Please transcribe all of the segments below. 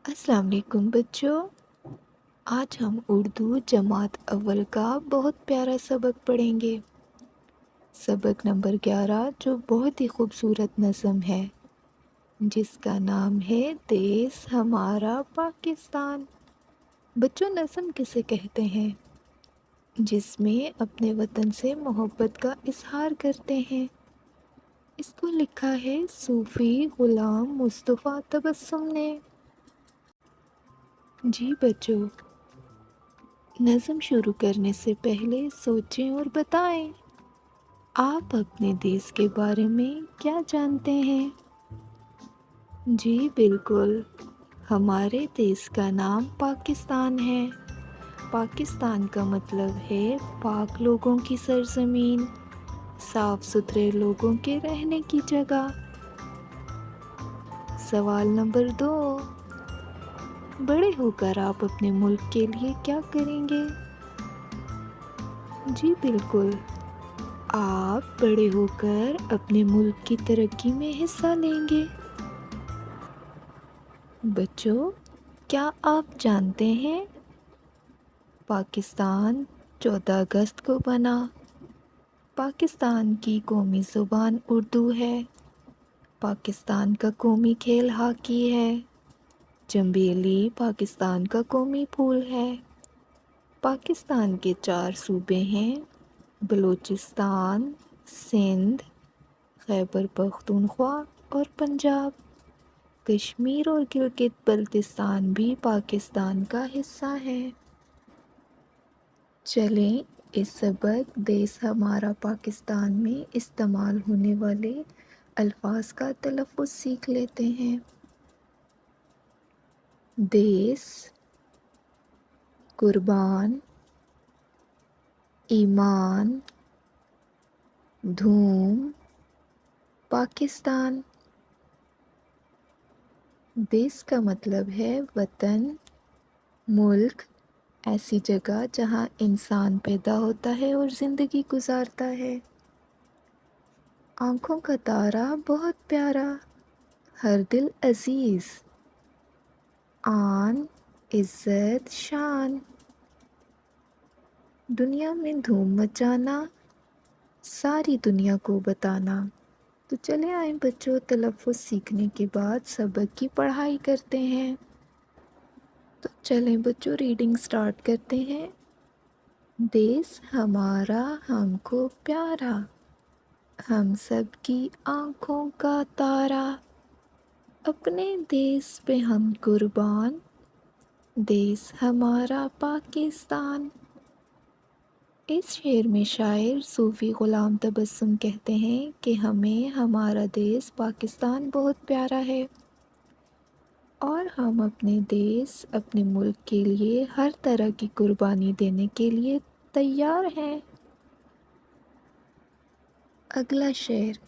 السلام علیکم بچوں، آج ہم اردو جماعت اول کا بہت پیارا سبق پڑھیں گے۔ سبق نمبر 11 جو بہت ہی خوبصورت نظم ہے، جس کا نام ہے دیس ہمارا پاکستان۔ بچوں، نظم کسے کہتے ہیں؟ جس میں اپنے وطن سے محبت کا اظہار کرتے ہیں۔ اس کو لکھا ہے صوفی غلام مصطفیٰ تبسم نے۔ جی بچوں، نظم شروع کرنے سے پہلے سوچیں اور بتائیں، آپ اپنے دیس کے بارے میں کیا جانتے ہیں؟ جی بالکل، ہمارے دیس کا نام پاکستان ہے۔ پاکستان کا مطلب ہے پاک لوگوں کی سرزمین، صاف ستھرے لوگوں کے رہنے کی جگہ۔ سوال نمبر 2، بڑے ہو کر آپ اپنے ملک کے لیے کیا کریں گے؟ جی بالکل، آپ بڑے ہو کر اپنے ملک کی ترقی میں حصہ لیں گے۔ بچوں، کیا آپ جانتے ہیں پاکستان 14 اگست کو بنا؟ پاکستان کی قومی زبان اردو ہے۔ پاکستان کا قومی کھیل ہاکی ہے۔ چنبیلی پاکستان کا قومی پھول ہے۔ پاکستان کے 4 صوبے ہیں: بلوچستان، سندھ، خیبر پختونخوا اور پنجاب۔ کشمیر اور گلگت بلتستان بھی پاکستان کا حصہ ہے۔ چلیں اس سبق دیس ہمارا پاکستان میں استعمال ہونے والے الفاظ کا تلفظ سیکھ لیتے ہیں۔ دیس، قربان، ایمان، دھوم، پاکستان۔ دیس کا مطلب ہے وطن، ملک، ایسی جگہ جہاں انسان پیدا ہوتا ہے اور زندگی گزارتا ہے۔ آنکھوں کا تارا بہت پیارا، ہر دل عزیز، آن، عزت، شان، دنیا میں دھوم مچانا، ساری دنیا کو بتانا۔ تو چلے آئیں بچوں، تلفظ سیکھنے کے بعد سبق کی پڑھائی کرتے ہیں۔ تو چلیں بچوں، ریڈنگ سٹارٹ کرتے ہیں۔ دیس ہمارا ہم کو پیارا، ہم سب کی آنکھوں کا تارا، اپنے دیس پہ ہم قربان، دیس ہمارا پاکستان۔ اس شعر میں شاعر صوفی غلام تبسم کہتے ہیں کہ ہمیں ہمارا دیس پاکستان بہت پیارا ہے اور ہم اپنے دیس، اپنے ملک کے لیے ہر طرح کی قربانی دینے کے لیے تیار ہیں۔ اگلا شعر،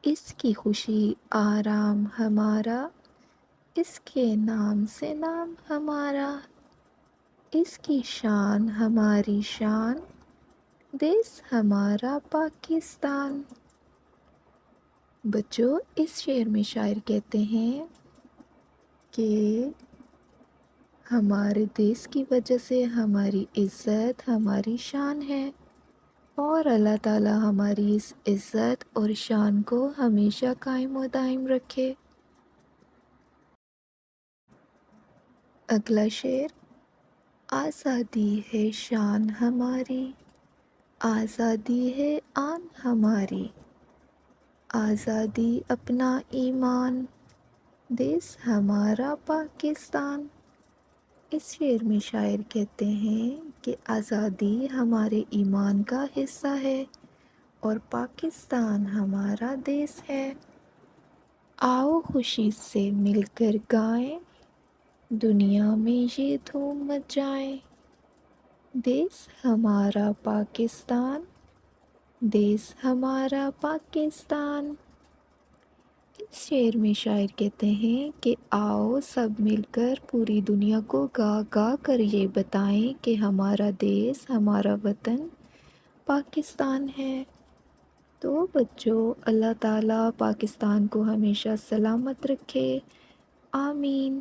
اس کی خوشی آرام ہمارا، اس کے نام سے نام ہمارا، اس کی شان ہماری شان، دیس ہمارا پاکستان۔ بچوں، اس شعر میں شاعر کہتے ہیں کہ ہمارے دیس کی وجہ سے ہماری عزت، ہماری شان ہے اور اللہ تعالی ہماری اس عزت اور شان کو ہمیشہ قائم و دائم رکھے۔ اگلا شعر، آزادی ہے شان ہماری، آزادی ہے آن ہماری، آزادی اپنا ایمان، دیس ہمارا پاکستان۔ اس شعر میں شاعر کہتے ہیں کہ آزادی ہمارے ایمان کا حصہ ہے اور پاکستان ہمارا دیس ہے۔ آؤ خوشی سے مل کر گائیں، دنیا میں یہ دھوم مچائیں، دیس ہمارا پاکستان، دیس ہمارا پاکستان۔ اس شعر میں شاعر کہتے ہیں کہ آؤ سب مل کر پوری دنیا کو گا گا کر یہ بتائیں کہ ہمارا دیس، ہمارا وطن پاکستان ہے۔ تو بچوں، اللہ تعالیٰ پاکستان کو ہمیشہ سلامت رکھے، آمین۔